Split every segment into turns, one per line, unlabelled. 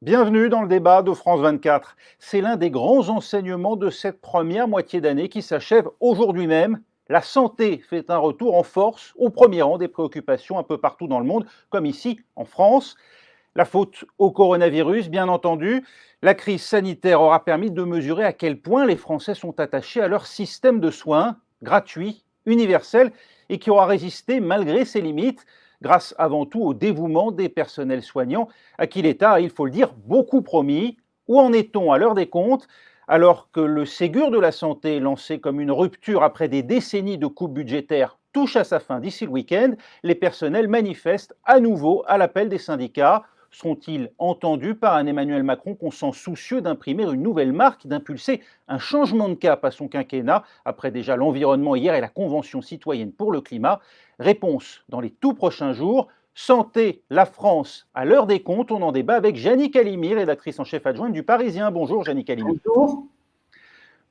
Bienvenue dans le débat de France 24. C'est l'un des grands enseignements de cette première moitié d'année qui s'achève aujourd'hui même. La santé fait un retour en force au premier rang des préoccupations un peu partout dans le monde, comme ici en France. La faute au coronavirus, bien entendu. La crise sanitaire aura permis de mesurer à quel point les Français sont attachés à leur système de soins, gratuit, universel, et qui aura résisté malgré ses limites, grâce avant tout au dévouement des personnels soignants, à qui l'État a, il faut le dire, beaucoup promis. Où en est-on à l'heure des comptes, alors que le Ségur de la santé, lancé comme une rupture après des décennies de coupes budgétaires, touche à sa fin d'ici le week-end? Les personnels manifestent à nouveau à l'appel des syndicats. Seront-ils entendus par un Emmanuel Macron qu'on sent soucieux d'imprimer une nouvelle marque, d'impulser un changement de cap à son quinquennat, après déjà l'environnement hier et la Convention citoyenne pour le climat? Réponse dans les tout prochains jours. Santé, la France, à l'heure des comptes, on en débat avec Jannick Halimi, rédactrice en chef adjointe du Parisien. Bonjour Jannick Halimi.
Bonjour.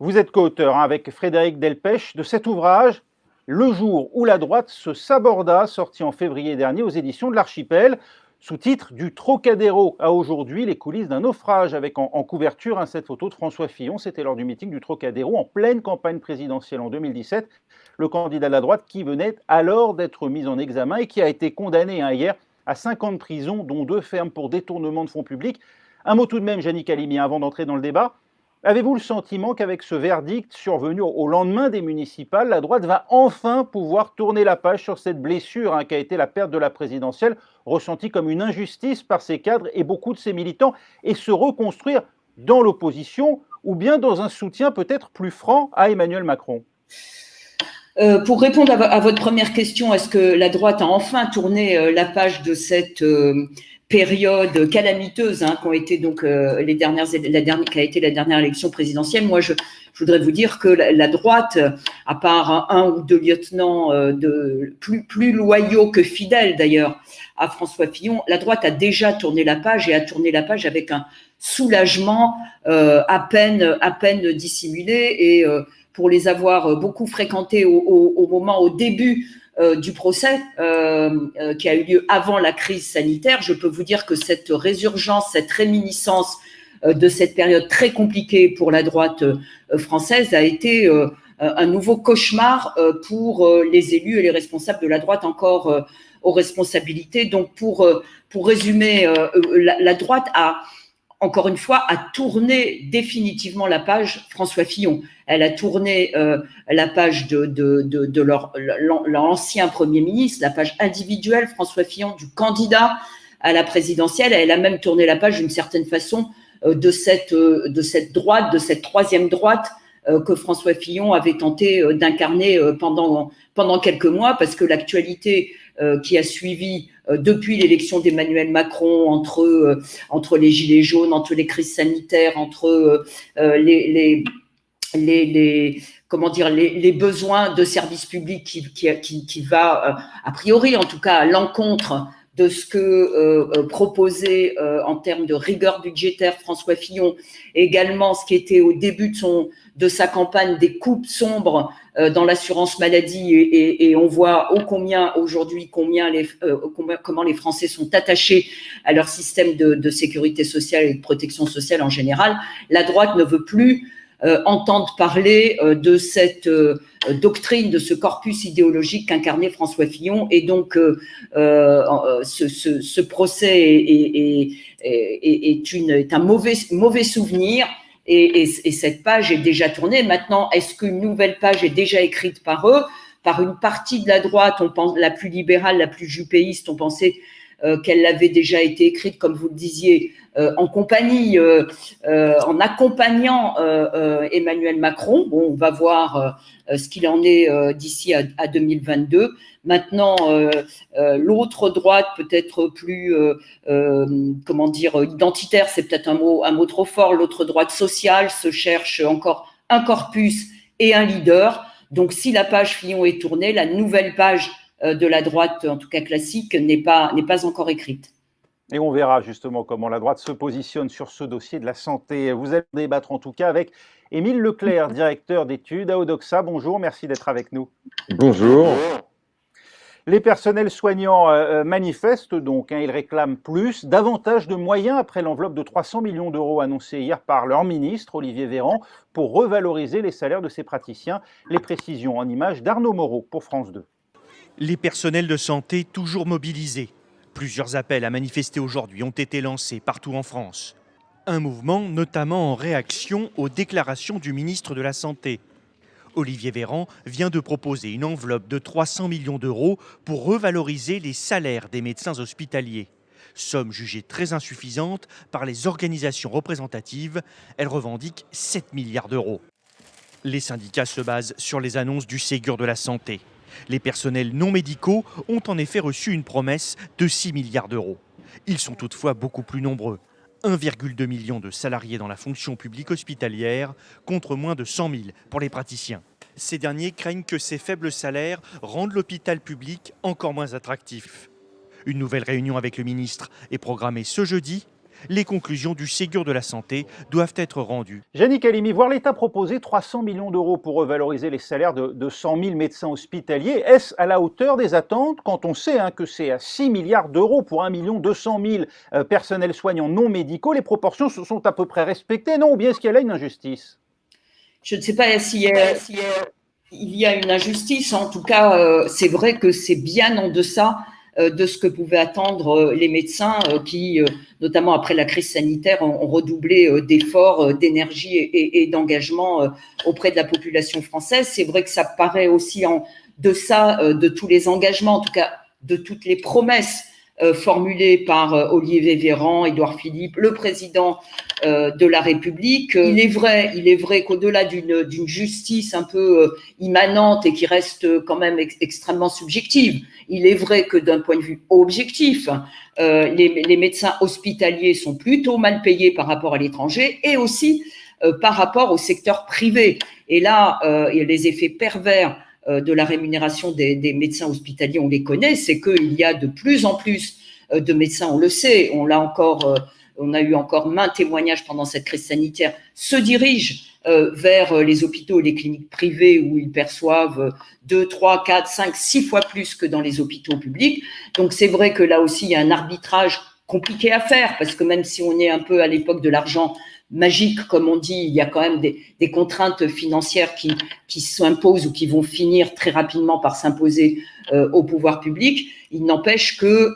Vous êtes co-auteur avec Frédéric Delpech de cet ouvrage, Le jour où la droite se saborda, sorti en février dernier aux éditions de l'Archipel. Sous-titre Du Trocadéro à aujourd'hui, les coulisses d'un naufrage, avec en couverture cette photo de François Fillon. C'était lors du meeting du Trocadéro en pleine campagne présidentielle en 2017. Le candidat de la droite qui venait alors d'être mis en examen et qui a été condamné hier à 5 ans de prison, dont 2 fermes pour détournement de fonds publics. Un mot tout de même, Jannick Halimi, avant d'entrer dans le débat. Avez-vous le sentiment qu'avec ce verdict survenu au lendemain des municipales, la droite va enfin pouvoir tourner la page sur cette blessure qu'a été la perte de la présidentielle, ressentie comme une injustice par ses cadres et beaucoup de ses militants, et se reconstruire dans l'opposition ou bien dans un soutien peut-être plus franc à Emmanuel Macron?
Pour répondre à votre première question, est-ce que la droite a enfin tourné la page de cette période calamiteuse qu'ont été donc qu'a été la dernière élection présidentielle? Moi, je voudrais vous dire que la droite, à part un ou deux lieutenants plus loyaux que fidèles d'ailleurs à François Fillon, la droite a déjà tourné la page et a tourné la page avec un soulagement à peine dissimulé et pour les avoir beaucoup fréquentés au début du procès qui a eu lieu avant la crise sanitaire, je peux vous dire que cette résurgence, cette réminiscence de cette période très compliquée pour la droite française a été un nouveau cauchemar pour les élus et les responsables de la droite encore aux responsabilités. Donc pour résumer, la droite a encore une fois, a tourné définitivement la page François Fillon. Elle a tourné la page de l'ancien Premier ministre, la page individuelle François Fillon, du candidat à la présidentielle. Elle a même tourné la page d'une certaine façon de cette droite, de cette troisième droite que François Fillon avait tenté d'incarner pendant quelques mois, parce que l'actualité qui a suivi depuis l'élection d'Emmanuel Macron, entre les gilets jaunes, entre les crises sanitaires, entre les besoins de services publics qui va, a priori en tout cas, à l'encontre de ce que proposait en termes de rigueur budgétaire François Fillon, également ce qui était au début de sa campagne des coupes sombres dans l'assurance maladie, et on voit aujourd'hui comment les Français sont attachés à leur système de sécurité sociale et de protection sociale en général. La droite ne veut plus entendre parler de cette doctrine, de ce corpus idéologique qu'incarnait François Fillon. Et donc, ce procès est un mauvais souvenir. Et cette page est déjà tournée. Maintenant, est-ce qu'une nouvelle page est déjà écrite par eux, par une partie de la droite, la plus libérale, la plus jupéiste? On pensait qu'elle avait déjà été écrite, comme vous le disiez, en compagnie, en accompagnant Emmanuel Macron. Bon, on va voir ce qu'il en est d'ici à 2022. Maintenant, l'autre droite, peut-être plus, identitaire, c'est peut-être un mot trop fort. L'autre droite sociale se cherche encore un corpus et un leader. Donc, si la page Fillon est tournée, la nouvelle page de la droite, en tout cas classique, n'est pas encore écrite.
Et on verra justement comment la droite se positionne sur ce dossier de la santé. Vous allez débattre en tout cas avec Émile Leclerc, directeur d'études à Odoxa. Bonjour, merci d'être avec nous.
Bonjour.
Les personnels soignants manifestent donc, ils réclament plus, davantage de moyens après l'enveloppe de 300 millions d'euros annoncée hier par leur ministre, Olivier Véran, pour revaloriser les salaires de ces praticiens. Les précisions en images d'Arnaud Moreau pour France 2.
Les personnels de santé toujours mobilisés. Plusieurs appels à manifester aujourd'hui ont été lancés partout en France. Un mouvement notamment en réaction aux déclarations du ministre de la Santé. Olivier Véran vient de proposer une enveloppe de 300 millions d'euros pour revaloriser les salaires des médecins hospitaliers. Somme jugée très insuffisante par les organisations représentatives. Elles revendiquent 7 milliards d'euros. Les syndicats se basent sur les annonces du Ségur de la Santé. Les personnels non médicaux ont en effet reçu une promesse de 6 milliards d'euros. Ils sont toutefois beaucoup plus nombreux. 1,2 million de salariés dans la fonction publique hospitalière contre moins de 100 000 pour les praticiens. Ces derniers craignent que ces faibles salaires rendent l'hôpital public encore moins attractif. Une nouvelle réunion avec le ministre est programmée ce jeudi. Les conclusions du Ségur de la Santé doivent être rendues.
Yannick Halimi, voir l'État proposer 300 millions d'euros pour revaloriser les salaires de 100 000 médecins hospitaliers, est-ce à la hauteur des attentes quand on sait que c'est à 6 milliards d'euros pour 1 200 000 personnels soignants non médicaux? Les proportions sont à peu près respectées, non? Ou bien est-ce qu'il y a là une injustice?
Je ne sais pas s'il y a une injustice. En tout cas, c'est vrai que c'est bien en deçà de ce que pouvaient attendre les médecins qui, notamment après la crise sanitaire, ont redoublé d'efforts, d'énergie et d'engagement auprès de la population française. C'est vrai que ça paraît aussi en deçà de tous les engagements, en tout cas de toutes les promesses formulées par Olivier Véran, Édouard Philippe, le président de la République. Il est vrai qu'au-delà d'une justice un peu immanente et qui reste quand même extrêmement subjective, il est vrai que d'un point de vue objectif, les médecins hospitaliers sont plutôt mal payés par rapport à l'étranger et aussi par rapport au secteur privé. Et là, les effets pervers de la rémunération des médecins hospitaliers, on les connaît, c'est qu'il y a de plus en plus de médecins, on le sait, on a eu encore maints témoignages pendant cette crise sanitaire, se dirigent vers les hôpitaux et les cliniques privées où ils perçoivent 2, 3, 4, 5, 6 fois plus que dans les hôpitaux publics. Donc c'est vrai que là aussi, il y a un arbitrage compliqué à faire parce que même si on est un peu à l'époque de l'argent magique, comme on dit, il y a quand même des contraintes financières qui s'imposent ou qui vont finir très rapidement par s'imposer au pouvoir public. Il n'empêche que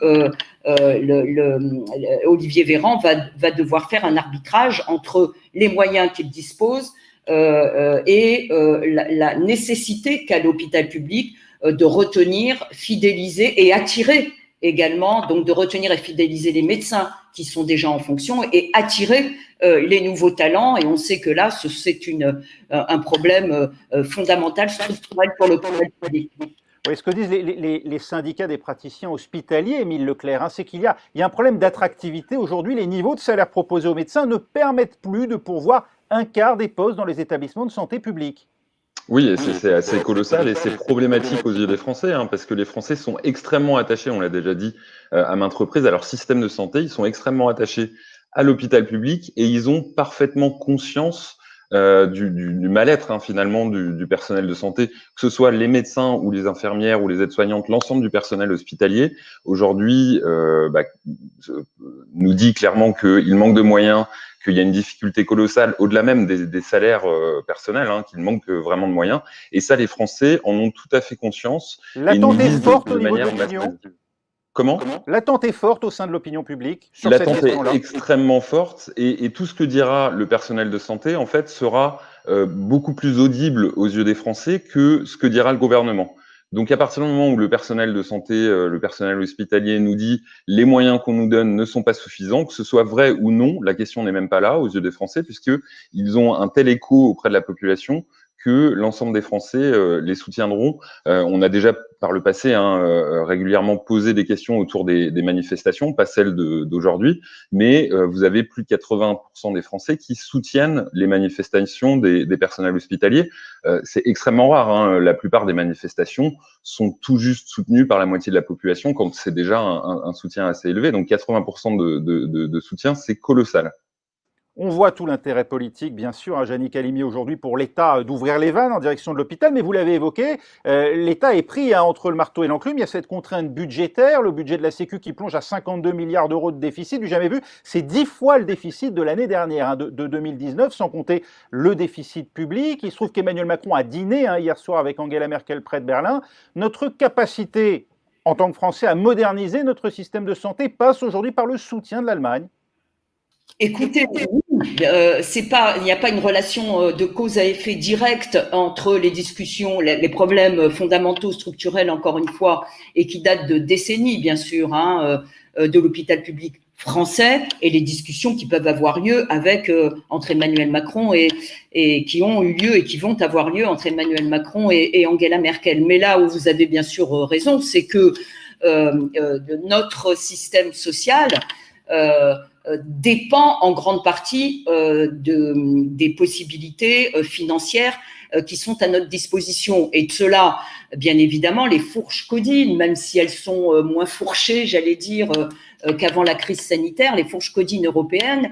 Olivier Véran va devoir faire un arbitrage entre les moyens qu'il dispose et la nécessité qu'a l'hôpital public de retenir, fidéliser et attirer également, donc de retenir et fidéliser les médecins qui sont déjà en fonction et attirer les nouveaux talents. Et on sait que là, c'est un problème fondamental, structurel pour le public.
Oui, ce que disent les syndicats des praticiens hospitaliers, Émile Leclerc, c'est qu'il y a un problème d'attractivité. Aujourd'hui, les niveaux de salaire proposés aux médecins ne permettent plus de pourvoir un quart des postes dans les établissements de santé publique.
Oui, et c'est assez colossal et c'est problématique aux yeux des Français, parce que les Français sont extrêmement attachés, on l'a déjà dit à maintes reprises, à leur système de santé. Ils sont extrêmement attachés à l'hôpital public et ils ont parfaitement conscience du mal-être finalement du personnel de santé, que ce soit les médecins ou les infirmières ou les aides-soignantes, l'ensemble du personnel hospitalier aujourd'hui nous dit clairement qu'il manque de moyens, qu'il y a une difficulté colossale, au-delà même des salaires personnels, qu'il manque vraiment de moyens. Et ça, les Français en ont tout à fait conscience.
L'attente est forte au niveau de l'opinion.
Comment ?
L'attente est forte au sein de l'opinion publique sur cette
question-là. L'attente est extrêmement forte et tout ce que dira le personnel de santé, en fait, sera beaucoup plus audible aux yeux des Français que ce que dira le gouvernement. Donc, à partir du moment où le personnel de santé, le personnel hospitalier nous dit les moyens qu'on nous donne ne sont pas suffisants, que ce soit vrai ou non, la question n'est même pas là aux yeux des Français, puisqu'ils ont un tel écho auprès de la population que l'ensemble des Français les soutiendront. On a déjà par le passé régulièrement posé des questions autour des manifestations, pas celles d'aujourd'hui, mais vous avez plus de 80% des Français qui soutiennent les manifestations des personnels hospitaliers. C'est extrêmement rare. La plupart des manifestations sont tout juste soutenues par la moitié de la population quand c'est déjà un soutien assez élevé. Donc 80% de soutien, c'est colossal.
On voit tout l'intérêt politique, bien sûr, à Jannick Halimi aujourd'hui pour l'État d'ouvrir les vannes en direction de l'hôpital, mais vous l'avez évoqué, l'État est pris entre le marteau et l'enclume. Il y a cette contrainte budgétaire, le budget de la Sécu qui plonge à 52 milliards d'euros de déficit, du jamais vu. C'est 10 fois le déficit de l'année dernière, de 2019, sans compter le déficit public. Il se trouve qu'Emmanuel Macron a dîné hier soir avec Angela Merkel près de Berlin. Notre capacité, en tant que Français, à moderniser notre système de santé passe aujourd'hui par le soutien de l'Allemagne.
Écoutez, il n'y a pas une relation de cause à effet direct entre les discussions, les problèmes fondamentaux, structurels, encore une fois, et qui datent de décennies, bien sûr, de l'hôpital public français, et les discussions qui peuvent avoir lieu entre Emmanuel Macron et qui ont eu lieu et qui vont avoir lieu entre Emmanuel Macron et Angela Merkel. Mais là où vous avez bien sûr raison, c'est que notre système social dépend en grande partie des possibilités financières qui sont à notre disposition. Et de cela, bien évidemment, les fourches codines, même si elles sont moins fourchées, j'allais dire, qu'avant la crise sanitaire, les fourches codines européennes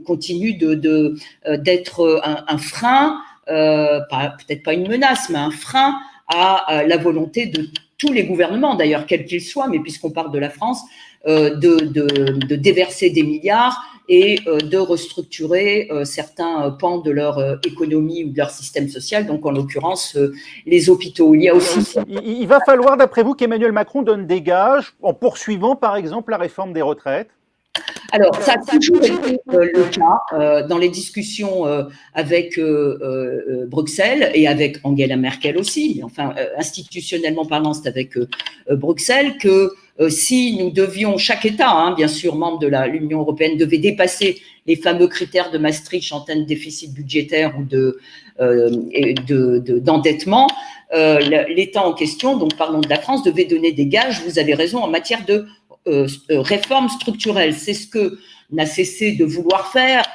continuent d'être un frein, peut-être pas une menace, mais un frein à la volonté de tous les gouvernements, d'ailleurs, quels qu'ils soient, mais puisqu'on parle de la France, de déverser des milliards et de restructurer certains pans de leur économie ou de leur système social, donc en l'occurrence les hôpitaux. Il y a aussi...
Il va falloir, d'après vous, qu'Emmanuel Macron donne des gages en poursuivant, par exemple, la réforme des retraites?
Alors, ça a toujours été le cas dans les discussions avec Bruxelles et avec Angela Merkel aussi, enfin, institutionnellement parlant, c'est avec Bruxelles, que si nous devions, chaque État, bien sûr, membre de l'Union européenne, devait dépasser les fameux critères de Maastricht en termes de déficit budgétaire ou d'endettement, l'État en question, donc parlons de la France, devait donner des gages, vous avez raison, en matière de réforme structurelle. C'est ce que n'a cessé de vouloir faire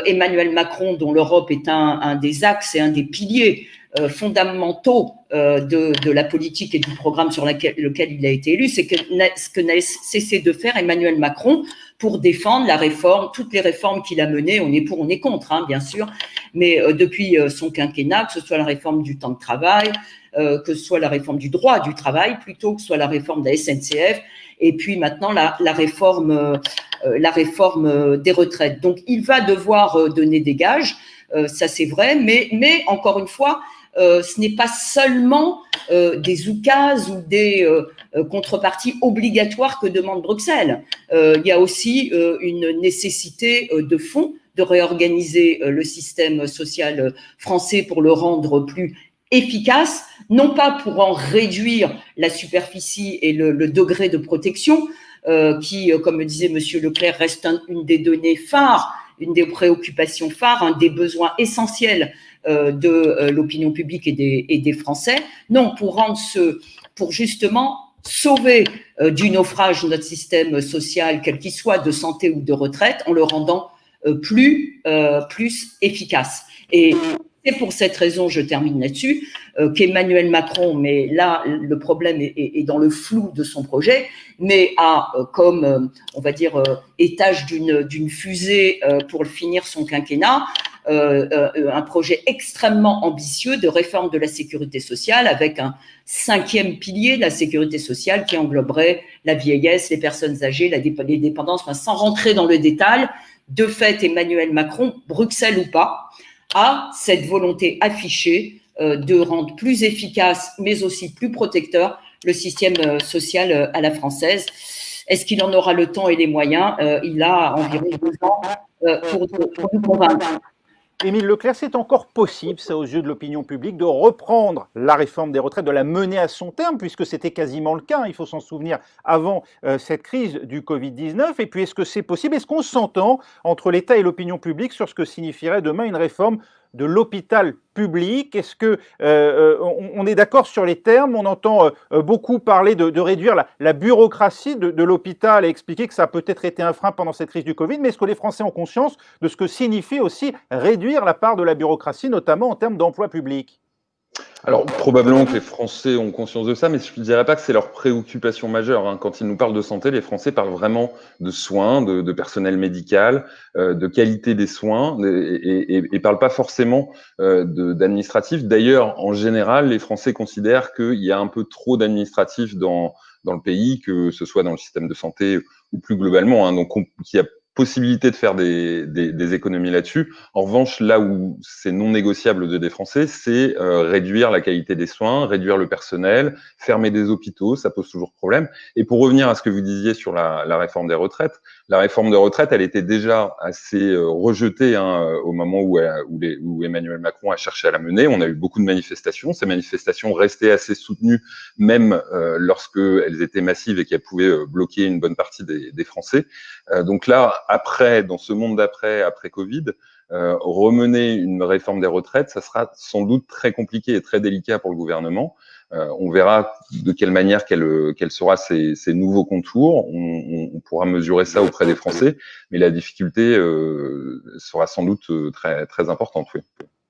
Emmanuel Macron, dont l'Europe est un des axes et un des piliers fondamentaux de la politique et du programme sur lequel il a été élu. C'est ce que n'a cessé de faire Emmanuel Macron pour défendre la réforme, toutes les réformes qu'il a menées. On est pour, on est contre, bien sûr, mais depuis son quinquennat, que ce soit la réforme du temps de travail, que ce soit la réforme du droit du travail, plutôt que ce soit la réforme de la SNCF, et puis maintenant la réforme des retraites. Donc il va devoir donner des gages, ça c'est vrai, mais encore une fois, ce n'est pas seulement des oukases ou des contreparties obligatoires que demande Bruxelles. Il y a aussi une nécessité de fond de réorganiser le système social français pour le rendre plus efficace, non pas pour en réduire la superficie et le degré de protection, qui, comme le disait Monsieur Leclerc, reste une des données phares, une des préoccupations phares, un des besoins essentiels de l'opinion publique et des Français. Non, pour justement sauver du naufrage notre système social, quel qu'il soit, de santé ou de retraite, en le rendant plus efficace. Et c'est pour cette raison, je termine là-dessus, qu'Emmanuel Macron, mais là, le problème est dans le flou de son projet, mais a comme, on va dire, étage d'une fusée pour finir son quinquennat, un projet extrêmement ambitieux de réforme de la sécurité sociale avec un 5e pilier de la sécurité sociale qui engloberait la vieillesse, les personnes âgées, les dépendances, enfin, sans rentrer dans le détail. De fait, Emmanuel Macron, Bruxelles ou pas, a cette volonté affichée de rendre plus efficace, mais aussi plus protecteur, le système social à la française. Est-ce qu'il en aura le temps et les moyens? Il a environ 2 ans pour nous convaincre.
Émile Leclerc, c'est encore possible, ça, aux yeux de l'opinion publique, de reprendre la réforme des retraites, de la mener à son terme, puisque c'était quasiment le cas, il faut s'en souvenir, avant cette crise du Covid-19. Et puis, est-ce que c'est possible? Est-ce qu'on s'entend entre l'État et l'opinion publique sur ce que signifierait demain une réforme de l'hôpital public? Est-ce que on est d'accord sur les termes? On entend beaucoup parler de réduire la bureaucratie de l'hôpital et expliquer que ça a peut-être été un frein pendant cette crise du Covid, mais est-ce que les Français ont conscience de ce que signifie aussi réduire la part de la bureaucratie, notamment en termes d'emploi public?
Alors, probablement que les Français ont conscience de ça, mais je ne dirais pas que c'est leur préoccupation majeure, hein. Quand ils nous parlent de santé, les Français parlent vraiment de soins, de personnel médical, de qualité des soins, et parlent pas forcément d'administratif. D'ailleurs, en général, les Français considèrent qu'il y a un peu trop d'administratif dans le pays, que ce soit dans le système de santé ou plus globalement, hein. Donc, qu'il y a possibilité de faire des économies là-dessus. En revanche, là où c'est non négociable des Français, c'est réduire la qualité des soins, réduire le personnel, fermer des hôpitaux, ça pose toujours problème. Et pour revenir à ce que vous disiez sur la réforme des retraites, la réforme des retraites, elle était déjà assez rejetée, hein, au moment où Emmanuel Macron a cherché à la mener. On a eu beaucoup de manifestations. Ces manifestations restaient assez soutenues, même lorsqu'elles étaient massives et qu'elles pouvaient bloquer une bonne partie des Français. Donc là, après, dans ce monde après Covid, remener une réforme des retraites, ça sera sans doute très compliqué et très délicat pour le gouvernement. On verra de quelle manière quel sera ces nouveaux contours. On pourra mesurer ça auprès des Français, mais la difficulté sera sans doute très, très importante. Oui.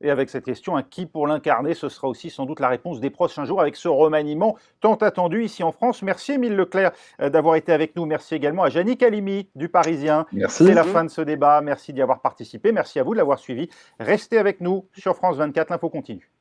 Et avec cette question, qui pour l'incarner, ce sera aussi sans doute la réponse des prochains jours avec ce remaniement tant attendu ici en France. Merci Émile Leclerc d'avoir été avec nous. Merci également à Yannick Halimi du Parisien.
Merci.
C'est la fin de ce débat. Merci d'y avoir participé. Merci à vous de l'avoir suivi. Restez avec nous sur France 24. L'info continue.